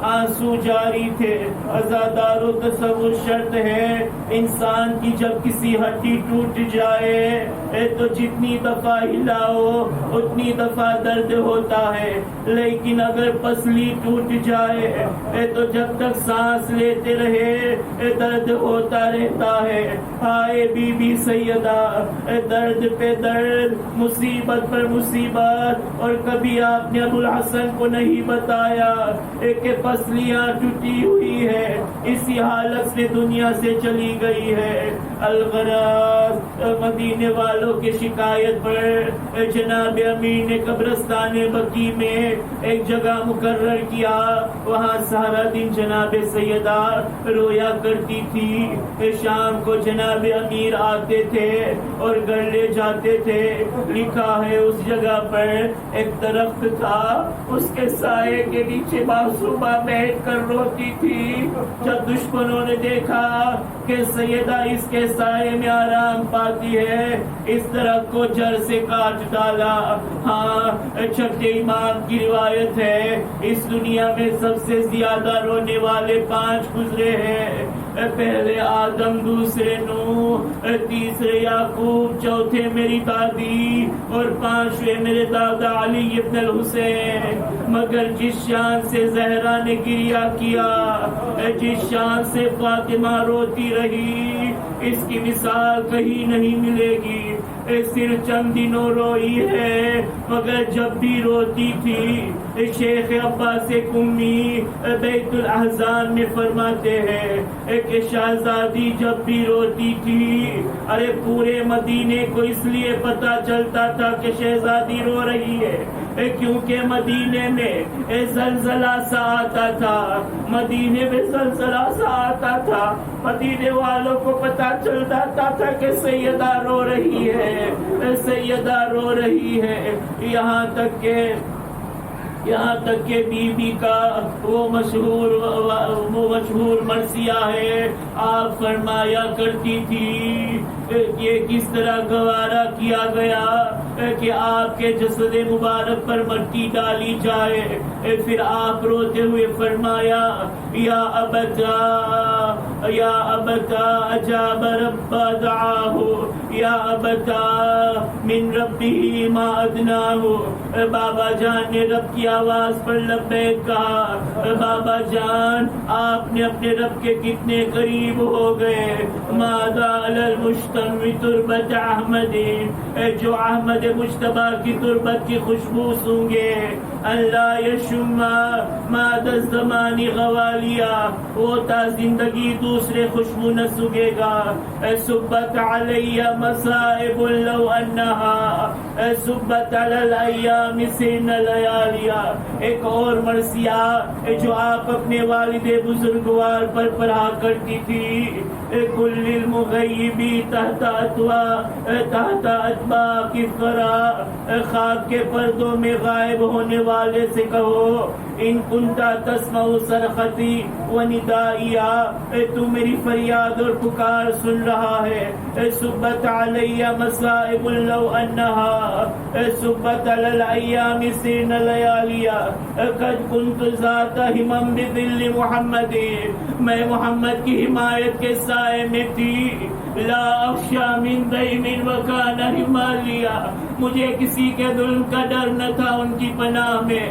آنسو جاری تھے۔ عزادارو تصور شرط ہے انسان کی جب کسی ہڈی ٹوٹ جائے تو جتنی دفعہ ہلاؤ اتنی دفعہ درد ہوتا ہے۔ جائے، لیکن اگر پسلی ٹوٹ جائے تو جب تک سانس لیتے رہے درد ہوتا رہتا ہے۔ ہائے بی بی سیدہ، درد پہ درد، مصیبت پر مصیبت، اور کبھی آپ نے ابو الحسن کو نہیں بتایا کہ پسلیاں ٹوٹی ہوئی ہے، اسی حالت میں دنیا سے چلی گئی ہے۔ الغرض مدینے والوں کی شکایت پر جناب امیر نے قبرستان بقیع میں ایک جگہ مقرر کیا، وہاں سارا دن جناب سیدہ رویا کرتی تھی۔ شام کو جناب امیر آتے تھے اور گھر لے جاتے تھے۔ لکھا ہے اس جگہ پر ایک درخت تھا، اس کے سائے کے نیچے معصومہ بیٹھ کر روتی تھی۔ جب دشمنوں نے دیکھا کہ سیدہ اس کے سائے میں آرام پاتی ہے، اس درخت کو جڑ سے کاٹ ڈالا۔ ہاں، چھٹے امام کی روایت ہے اس دنیا میں سب سے زیادہ رونے والے 5 گزرے ہیں۔ پہلے آدم، دوسرے نوح، تیسرے یعقوب، چوتھے میری دادی اور 5ویں میرے دادا علی ابن الحسین۔ مگر جس شان سے زہرا نے گریہ کیا، جس شان سے فاطمہ روتی رہی، اس کی مثال کہیں نہیں ملے گی۔ صرف چند دنوں روئی ہے، مگر جب بھی روتی تھی شیخ عباس قمی بیت الاحزان میں فرماتے ہیں کہ شہزادی جب بھی روتی تھی، ارے پورے مدینے کو اس لیے پتا چلتا تھا کہ شہزادی رو رہی ہے، کیونکہ مدینے میں زلزلہ سا آتا تھا، مدینے میں زلزلہ سا آتا تھا، مدینے والوں کو پتا چل جاتا تھا کہ سیدہ رو رہی ہے، سیدہ رو رہی ہے۔ یہاں تک کہ بی بی کا وہ مشہور مرثیہ ہے، آپ فرمایا کرتی تھی کہ کس طرح گوارا کیا گیا کہ آپ کے جسد مبارک پر مٹی ڈالی جائے۔ پھر آپ روتے ہوئے فرمایا، یا ابتا یا ابتا اجاب رب دعاہ، یا ابتا من ربہ ما ادناہ۔ بابا جان نے رب کی آواز پر لبیک کہا، بابا جان آپ نے اپنے رب کے کتنے قریب ہو گئے۔ ماذا علی المجتمع تربت احمد، جو احمد مجتبی کی تربت کی خوشبو سونگے، اللہ یشم ماد الزمان غوالیا، وہ تا زندگی دوسرے خوشبو نہ سوگے گا۔ سبت علی مصائب لو انہا سبت علی الایام سن لیالیا۔ ایک اور مرثیہ جو آپ اپنے والد بزرگوار پر پڑھا کرتی تھی، کل المغیبی تحت اتباع کی فرا، خاک کے پردوں میں غائب ہونے والے سے کہو، ان کنتا تسمع صرختی و ندائیا، تو میری فریاد اور پکار سن رہا ہے۔ سبت علی مصائب لو انہا سبت علی الایام سن لیالیا، قد کنت ذات ہمم بظل محمد، میں محمد کی حمایت کے سائے میں تھی۔ لا اخشى من ضیم وکان حمالیا، مجھے کسی کے ظلم کا ڈر نہ تھا ان کی پناہ میں۔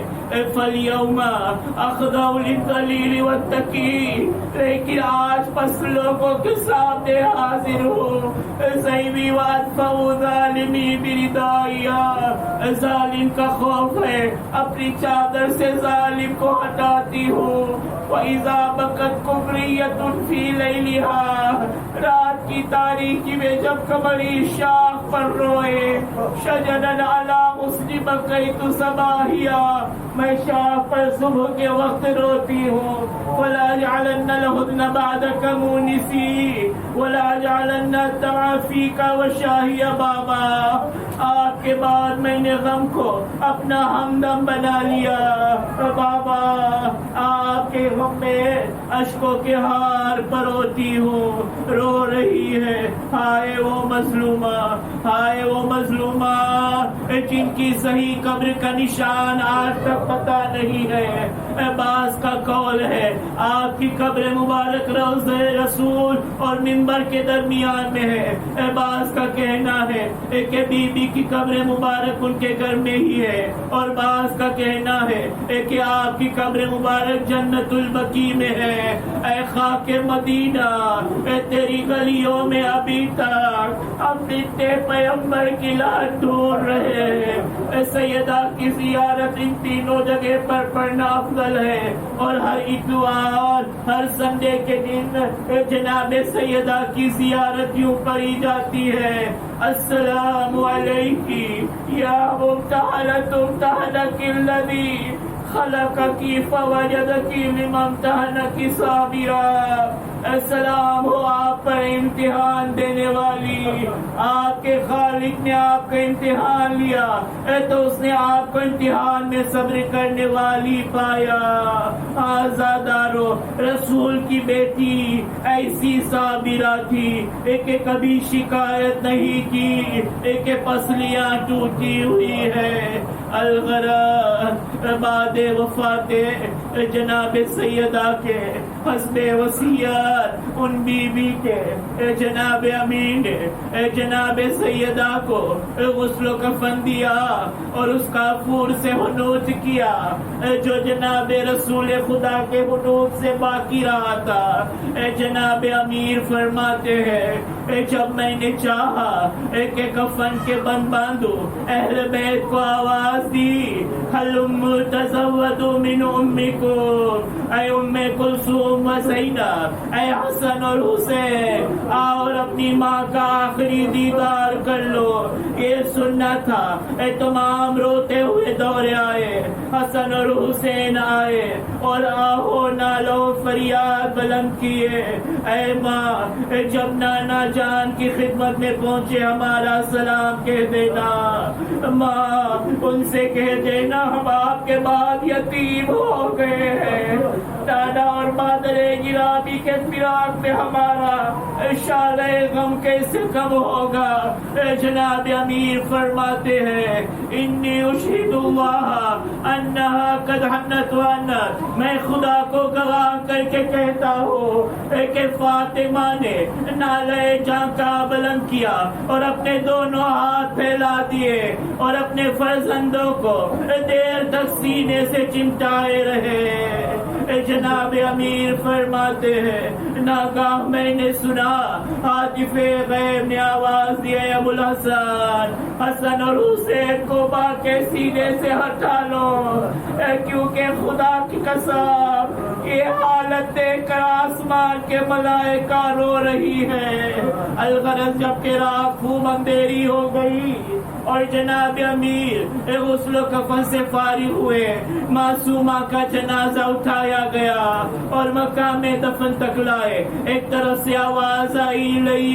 فالیوم اخضع للذلیل والتقی، لیکن آج پس لوگوں کے سامنے حاضر ہوں۔ ضیمی وادفع ظالمی بردائیا، ظالم کا خوف ہے، اپنی چادر سے ظالم کو ہٹاتی ہوں۔ وَإِذَا بَكَتْ قُمْرِيَّةٌ فِي لَيْلِهَا، رات کی تاریکی میں جب قمری شاخ پر روئے، شجناً علی غصن بقیت صباحیا، میں شاخ پر صبح کے وقت روتی ہوں۔ وَلَا جَعَلَنَّ الْحُزْنَ بَعْدَكَ مُونِسِي وَلَا جَعَلَنَّ الدَّمْعَ فِيكَ وَشَاهِيَ بابا، آپ کے بعد میں نے غم کو اپنا ہمدم بنا لیا۔ بابا آپ کے غم میں اشکوں کے ہار پروتی ہوں، رو رہی ہے۔ ہائے وہ مظلومہ، ہائے وہ مظلومہ، جن کی صحیح قبر کا نشان آج تک پتہ نہیں ہے۔ بعض کا قول ہے آپ کی قبر مبارک روضہ رسول اور منبر کے درمیان میں ہے، بعض کا کہنا ہے کہ بی بی کی قبر مبارک ان کے گھر میں ہی ہے، اور بعض کا کہنا ہے کہ آپ کی قبر مبارک جنت البقیع میں ہے۔ اے خاک مدینہ، اے تیری گلیوں میں ابھی تک ہم اتنے پیغمبر کی لات ڈھونڈ رہے ہیں۔ اے سیدہ کی زیارت ان تینوں جگہ پر پڑھنا افضل ہے، اور ہر اتوار ہر سنڈے کے دن جناب سیدہ کی زیارت یوں پڑھی جاتی ہے: السلام علیکی یا ممتحنۃ امتحنک الذی خلقکی فوجدکی لممتحنکی صابرا۔ سلام ہو آپ پر امتحان دینے والی، آپ کے خالق نے آپ کا امتحان لیا تو اس نے آپ کو امتحان میں صبر کرنے والی پایا۔ آزادارو، رسول کی بیٹی ایسی صابرہ تھی کہ کبھی شکایت نہیں کی کہ پسلیاں ٹوٹی ہوئی ہے۔ الغرض بعد وفات جناب سیدہ کے حسب وصیت ان بی بی کے جناب امین نے جناب سیدہ کو غسل و کفن دیا اور اس کافور سے حنوط کیا جو جناب رسول خدا کے حنوط سے باقی رہا تھا۔ جناب امیر فرماتے ہیں جب میں نے چاہا کہ کفن کے بند باندھوں، اہل بیت کو آواز دی: ہلم تزودوا من امکم، اے ام کلثوم و زینب، اے حسن اور حسین، آؤ اور اپنی ماں کا آخری دیدار کر لو۔ یہ سننا تھا۔ تمام روتے ہوئے دوڑے آئے، حسن اور حسین آئے اور آہو نالو فریاد بلند کیے: اے ماں، جب نانا جان کی خدمت میں پہنچے ہمارا سلام کہہ دینا۔ ماں، ان سے کہہ دینا ہم آپ کے بعد یتیم ہو گئے ہیں۔ دادا اور مادر گرامی کے فراق میں ہمارا شالہ غم کیسے کم ہوگا؟ جناب امیر فرماتے ہیں: انی اشہد اللہ انہا قد حنت وانت، میں خدا کو گواہ کر کے کہتا ہوں کہ فاطمہ نے نالے جانکا بلند کیا اور اپنے دونوں ہاتھ پھیلا دیے اور اپنے فرزندوں کو دیر تک سینے سے چمٹائے رہے۔ جناب امیر فرماتے ہیں ناگاہ میں نے سنا ہاتف غیب نے آواز دی: ابو الحسن، حسن اور حسین کو با کے سینے سے ہٹا لو، کیونکہ خدا کی قسم یہ حالت دیکھ کر آسمان کے ملائکہ رو رہی ہے۔ الغرض جب کہ رات خوب اندھیری ہو گئی اور جناب امیر غسل و کفن سے فارغ ہوئے، معصومہ کا جنازہ اٹھایا گیا اور مقام دفن تک لائے، ایک طرف سے آواز آئی: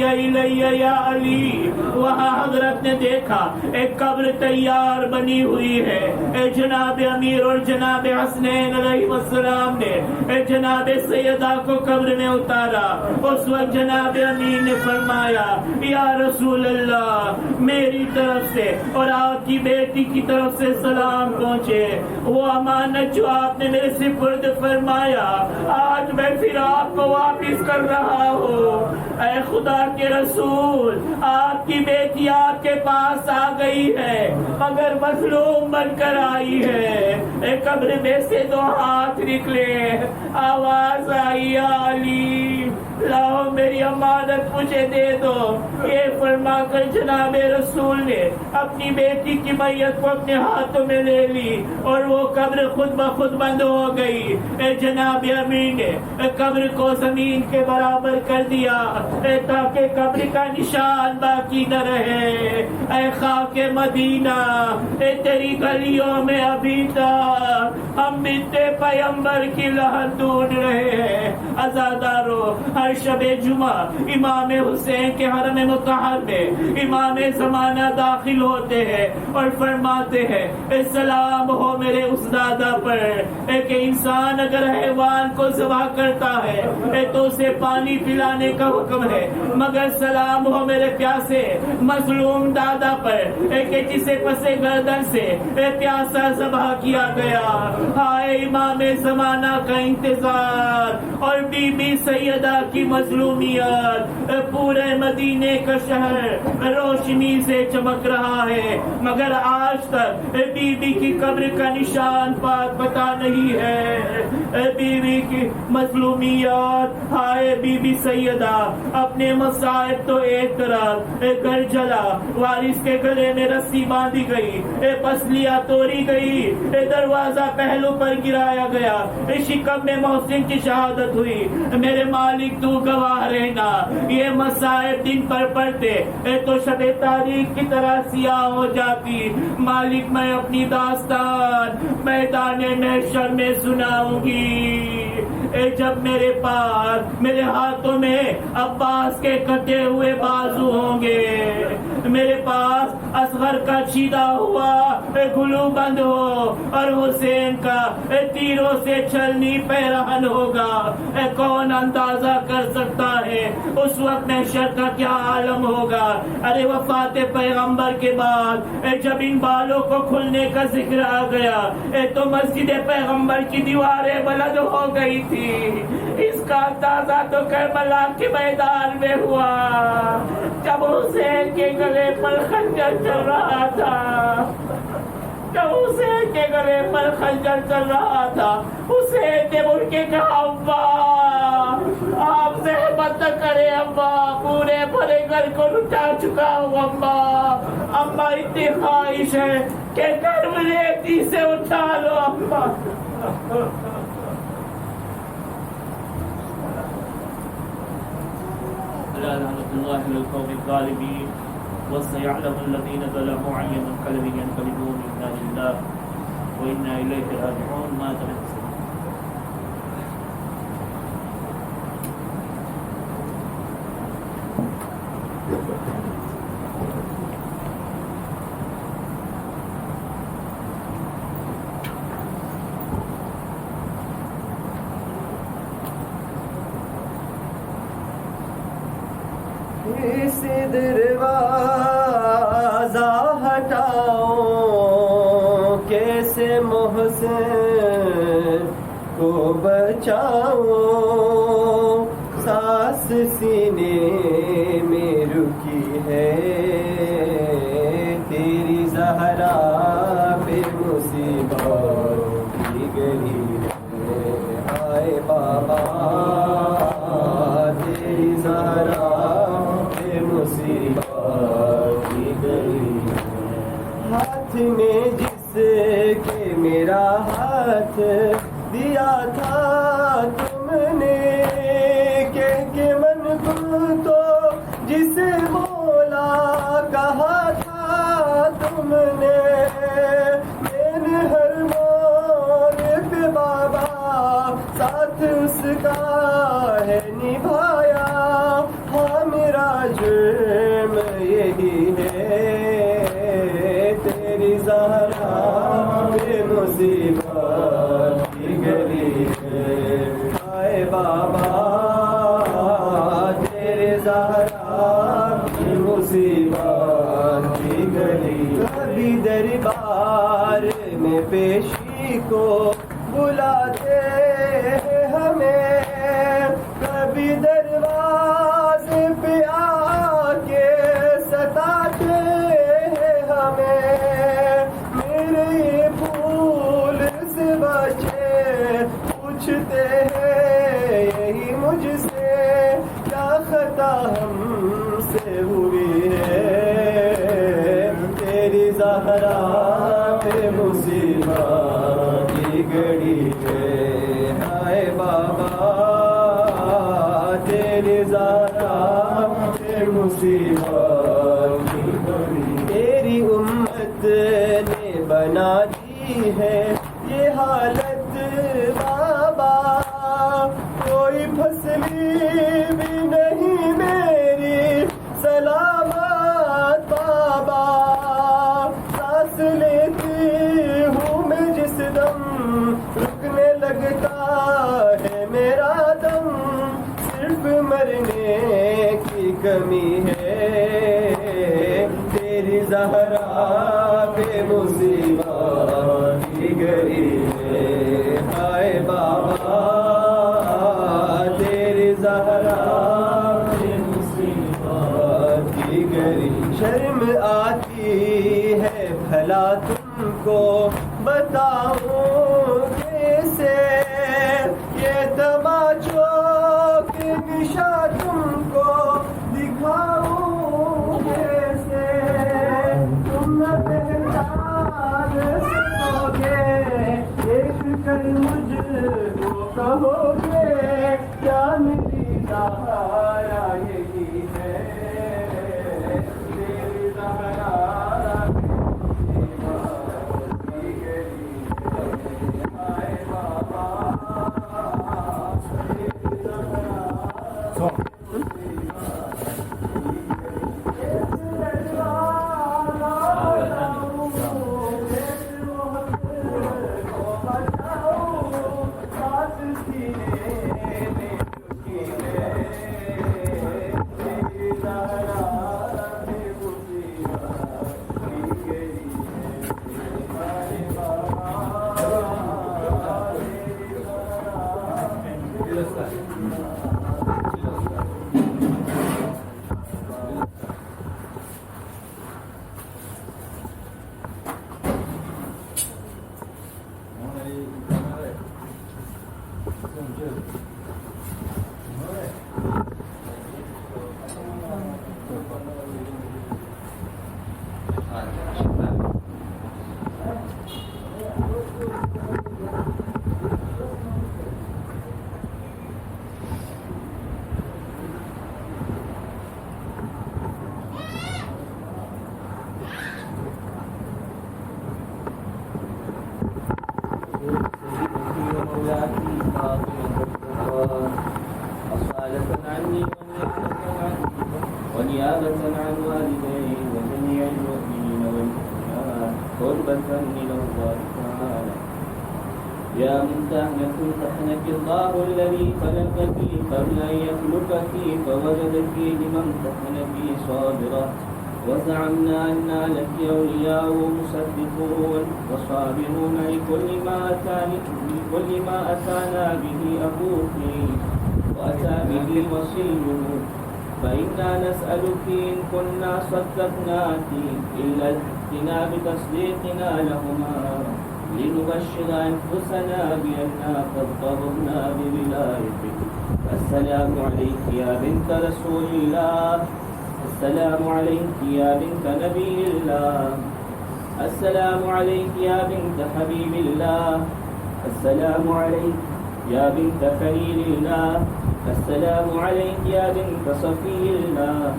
الیہ یا علی۔ وہاں حضرت نے دیکھا ایک قبر تیار بنی ہوئی ہے۔ جناب امیر اور جناب حسنین علیہ السلام نے جناب سیدہ کو قبر میں اتارا۔ اس وقت جناب امیر نے فرمایا: یا رسول اللہ، میری طرف سے اور آپ کی بیٹی کی طرف سے سلام پہنچے۔ وہ امانت جو آپ نے میرے سپرد فرمایا آج میں پھر آپ کو واپس کر رہا ہوں۔ اے خدا کے رسول، آپ کی بیٹی آپ کے پاس آ گئی ہے مگر مظلوم بن کر آئی ہے۔ قبر میں سے دو ہاتھ نکلے، آواز آئی: یا علی، لاؤ میری امانت مجھے دے دو۔ یہ فرما کر جناب رسول نے اپنی بیٹی کی میت کو اپنے ہاتھوں میں لے لی اور وہ قبر خود بخود بند ہو گئی۔ جناب امیر نے قبر کو زمین کے برابر کر دیا تاکہ قبر کا نشان باقی نہ رہے۔ اے خاک مدینہ، تیری گلیوں میں ابھی تک ہم بنت پیغمبر کی لہر ڈھونڈ رہے ہیں۔ عزادارو، ہر شب جمعہ جمعہ امام حسین کے حرم مطہر میں امام زمانہ داخل ہوتے ہیں اور فرماتے ہیں سلام ہو میرے اس دادا پر کہ انسان اگر حیوان کو ذبح کرتا ہے تو اسے پانی پلانے کا حکم ہے، مگر سلام ہو میرے پیاسے مظلوم دادا پر کہ جسے پسے گردن سے پیاسا ذبح کیا گیا۔ ہائے امام زمانہ کا انتظار اور بی بی سیدہ کی مظلومیت، پورے مدینے کا شہر روشنی سے چمک رہا ہے، مگر آج تک بی بی کی قبر کا نشان پتا نہیں ہے۔ بی بی کی مظلومیت، ہائے بی بی سیدہ، اپنے مصائب تو ایک طرف، گھر جلا، وارث کے گلے میں رسی باندھی گئی، پسلیاں توڑی گئی، دروازہ پہلو پر گرایا گیا، شکم میں محسن کی شہادت ہوئی۔ میرے مالک تو گواہ رہنا، یہ مصائب دن پر پڑتے تو شب تاریخ کی طرح سیاہ ہو جاتی۔ مالک میں اپنی داستان میدان محشر میں سناؤں گی، جب میرے پاس میرے ہاتھوں میں عباس کے کٹے ہوئے بازو ہوں گے، میرے پاس اصغر کا چھیدا ہوا گلو بند ہو اور حسین کا تیروں سے چھلنی پیرہن ہوگا، کون اندازہ کر سکتا ہے اس وقت محشر کا کیا عالم ہوگا۔ ارے وفات پیغمبر کے بعد جب ان بالوں کو کھلنے کا ذکر آ گیا تو مسجد پیغمبر کی دیواریں بلند ہو گئی تھی۔ اس کا اندازہ تو کربلا کے میدان میں ہوا جب حسین کے گلے پر خنجر چل رہا تھا، جب حسین کے گلے پر خنجر چل رہا تھا، حسین نے مڑ کے کہا اماں آپ زحمت نہ کرے اماں، پورے بھرے گھر کو لٹا چکا ہوں اماں، اماں اتنی خواہش ہے کہ گھر ملیتی سے اٹھا لو اماں۔ لعنة الله على القوم الظالمين وسيعلم الذين ظلموا أي منقلب ينقلبون، إنا لله وإنا إليه راجعون۔ ما تنسى اس دروازہ ہٹاؤں کیسے محسن کو بچاؤں، سانس سینے میں رکی ہے تیری زہرا پہ مصیبت کی گئی ہے، آئے بابا تیری زہرا ہاتھ میں جس کے میرا ہاتھ دیا تھا تم نے، کہ من کو تو جسے مولا کہا تھا تم نے، میں نے ہر موڑ پہ بابا ساتھ اس کا ہے نبھایا، ہاں میرا جرم یہی ہے تیری زہرا بے مصیبت کی گلی ہے، آئے بابا تیرے زہرا بے مصیبت کی گلی۔ کبھی دربار میں پیشی کو بلاتے ہمیں، کبھی دروازے پہ آ کے ستاتے ہمیں، میرے پھول سے بچے پوچھتے ہیں یہی مجھ سے، کیا خطا ہم سے ہوئی ہے تیری زہرا پہ مصیبت کی گھڑی ہے، ہائے بابا تیری زہرا پہ مصیبت کی گھڑی، تیری امت نے بنا دی ہے یہ حالت بابا، کوئی فصلی بھی نہیں کرنے کی کمی ہے، تیری زہرا پہ مصیبت کی گری ہے، ہائے بابا تیری زہرا پہ مصیبت کی گری۔ شرم آتی ہے بھلا تم کو بتاؤں کیسے، یہ تماچوں کی نشان تم کو دکھاؤں کیسے، تم نہ پہچان سکو گے، ایک کل مجھ کو کہو گے کیا میری سہارا یہی ہے، تیری سہارا ونيابة عن والديه وجميع المؤمنين والمؤمنات قربة إلى الله تعالى. يا ممتحنة امتحنك الله الذي خلقك قبل أن يخلقك فوجدك لمن امتحنك صابرة، وزعمنا أننا لك أولياء مصدقون وصابرون لكل ما أتانا به أخوك وأتى به وصيه، فإنا نسألك إن كنا صدقناك إلا اجتناب بتصديقنا لهما، لنبشر أنفسنا بأننا قد قررنا بولايتك. السلام عليك يا بنت رسول الله، السلام عليك يا بنت نبي الله، السلام عليك يا بنت حبيب الله، السلام عليك يا بنت خليل الله، السلام عليك يا بنت صفي الله،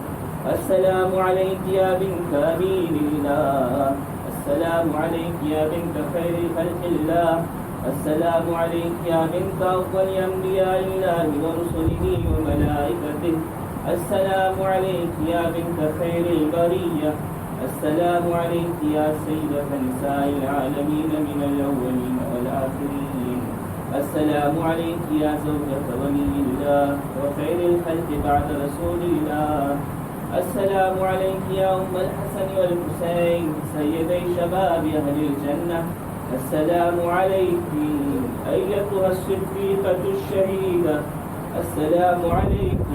السلام عليك يا بنت أمين الله، السلام عليك يا بنت خير خلق الله، السلام عليك يا بنت أفضل أنبياء الله ورسله وملائكته، السلام عليك يا بنت خير البرية، السلام عليك يا سيدة نساء العالمين من الأولين والآخرين، السلام عليك يا زوجة ولي الله وخير الخلق بعد رسول الله، السلام عليك يا أم الحسن والحسين سيدي شباب أهل الجنة، السلام عليك أيتها الصديقة الشهيدة، السلام عليك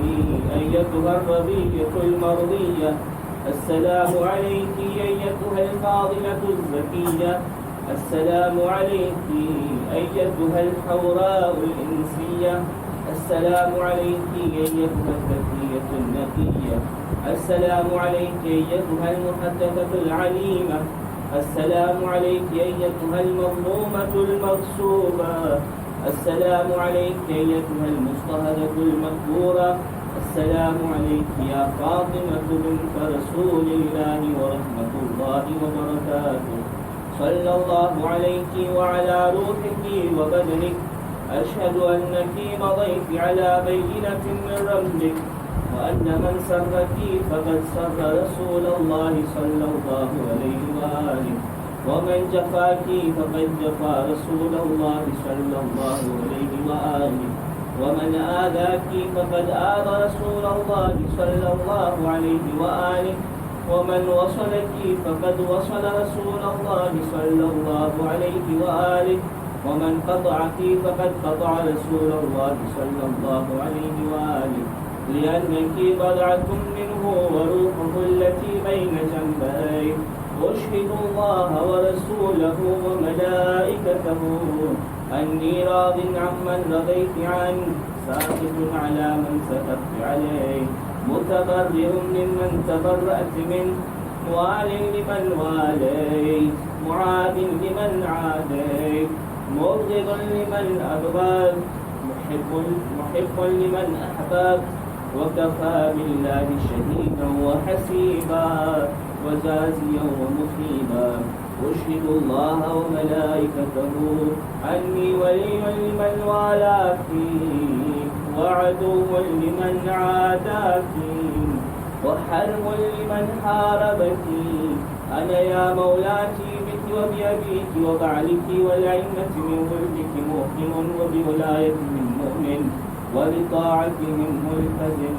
أيتها الرضية المرضية، السلام عليك أيتها الفاضلة الزكية، السلام عليك أيتها الحوراء الإنسية، السلام عليك أيتها الذكية النقية، السلام عليك أيتها المحدثة العليمة، السلام عليك أيتها المظلومة المغصوبة، السلام عليك أيتها المضطهدة المكبورة، السلام عليك يا فاطمة بنت رسول الله ورحمة الله وبركاته، صلى الله عليك وعلى روحك وبدنك، أشهد أنك مضيت على بينة من ربك، وأن من سرك فقد سر رسول الله صلى الله عليه وآله، ومن جفاك فقد جفا رسول الله صلى الله عليه وآله. ومن آذاك فقد آذى رسول الله صلى الله عليه وآله ومن وصلك فقد وصل رسول الله صلى الله عليه وآله ومن قطعك فقد قطع رسول الله صلى الله عليه وآله لأنك بضعة منه وروحه التي بين جنبيه أشهد الله ورسوله وملائكته أني راض عمن رضيت عنه ساخط على من سخطت عليه متبرئ ممن تبرأت منه وال لمن واليت معاد لمن عاديت مبغض لمن أبغض محب لمن أحببت وكفى بالله شهيدا وحسيبا وجازيا ومصيبا أشهد الله وملائكته أني ولي لمن والاك وعدو لمن عاداك وحرم لمن حاربك أنا يا مولاتي بك وبأبيك وبعلك والأئمة من ولدك مؤمن وبولاية من مؤمن وبطاعة من ملتزم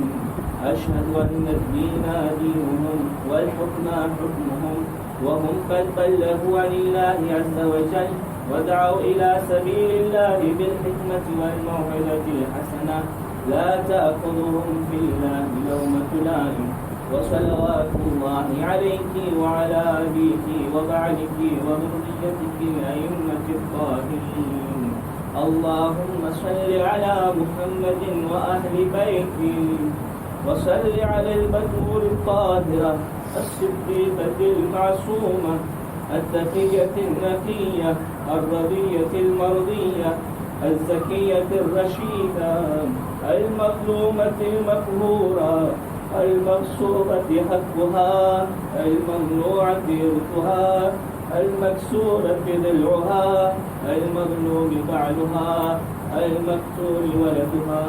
أشهد أن الدين دينهم والحكم حكمهم وهم قد بلغوا عن الله عز وجل ودعوا إلى سبيل الله بالحكمة والموعظة الحسنة لا تأخذهم في الله لومة لائم وصلوات الله عليك وعلى أبيك وبعلك وذريتك الأئمة الطاهرين اللهم صل على محمد وأهل بيته وصل على البتول الطاهرة الصديقة المعصومة التقية النقية الرضية المرضية الزكية الرشيدة المظلومة المقهورة المغصوبة حقها الممنوعة إرثها المكسورة ضلعها المظلوم بعلها المقتول ولدها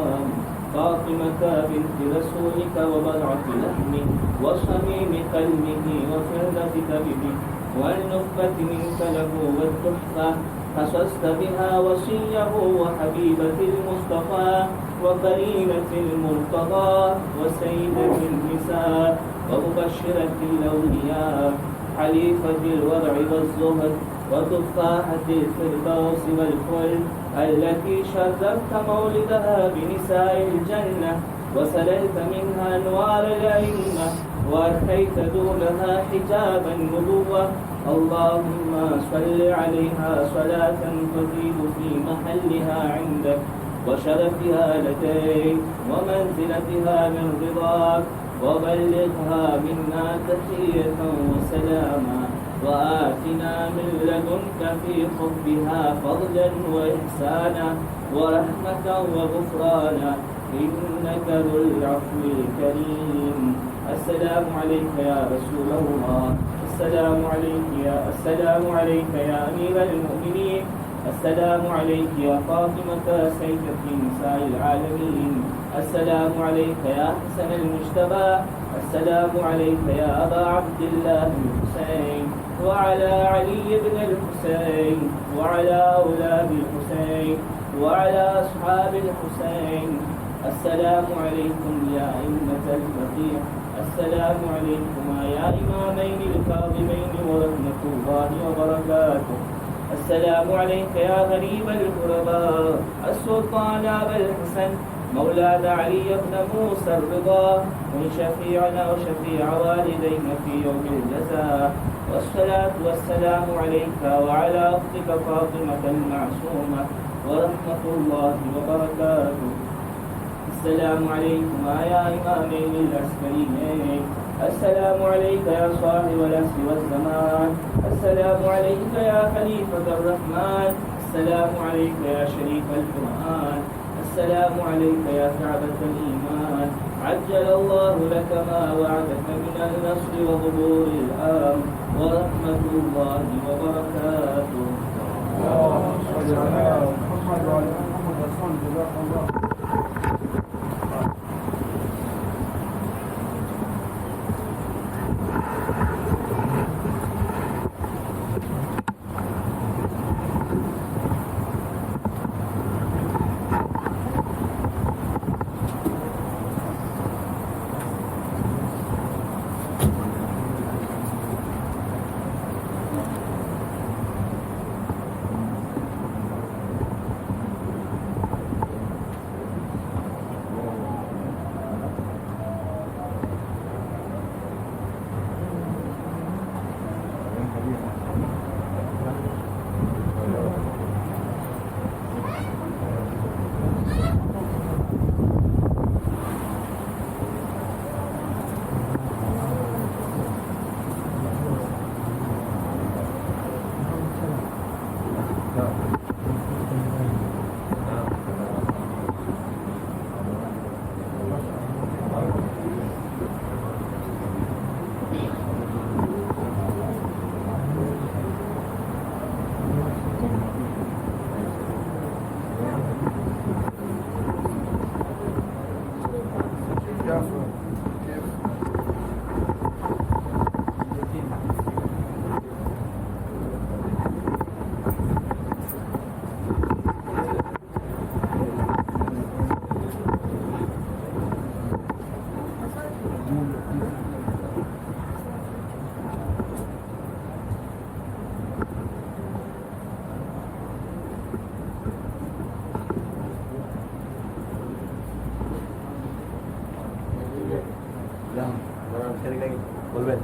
فاطمة بنت رسولك وبضعة لحمه وصميم قلبه وفردة كبده والنخبة منك له والتحفة خصصت بها وصيه وحبيبة المصطفى وقرينة المرتضى وسيدة النساء ومبشرة الأولياء حليفة الورع والزهد وتفاحة الفردوس والخلد التي شرفت مولدها بنساء الجنة وسللت منها أنوار الأئمة وأرخيت دونها حجاب النبوة اللهم صل عليها صلاة تزيد في محلها عندك وشرفها لديك ومنزلتها من رضاك وبلغها منا تحية وسلاما وآتنا من لدنك في حبها فضلا وإحسانا ورحمة وغفرانا إنك ذو العفو الكريم السلام عليك يا رسول الله السلام عليك يا أمير المؤمنين السلام عليك يا فاطمة سيدة نساء العالمين السلام عليك يا حسن المجتبى السلام عليك يا أبا عبد الله الحسين وعلى علي بن الحسين وعلى أولاد الحسين وعلى أصحاب الحسين السلام عليكم يا أئمة البقيع السلام عليكما يا إمامين الكاظمين ورحمة الله وبركاته السلام عليك يا غريب الغرباء السلطان أبا الحسن مولانا علي بن موسى الرضا وشفيعنا وشفيع والدينا في يوم الجزاء والصلاة والسلام عليك وعلى أختك فاطمة المعصومة ورحمة الله وبركاته السلام عليكما يا إمامين العسكريين السلام عليك يا صاحب العصر والزمان السلام عليك يا خليفة الرحمن السلام عليك يا شريف القرآن السلام عليك يا كعبة الإيمان عجل الله لك ما وعدك من النصر وظهور الأمر ورحمة الله وبركاته اللهم صل على محمد وعلى محمد وسلم جزاك الله বলবেন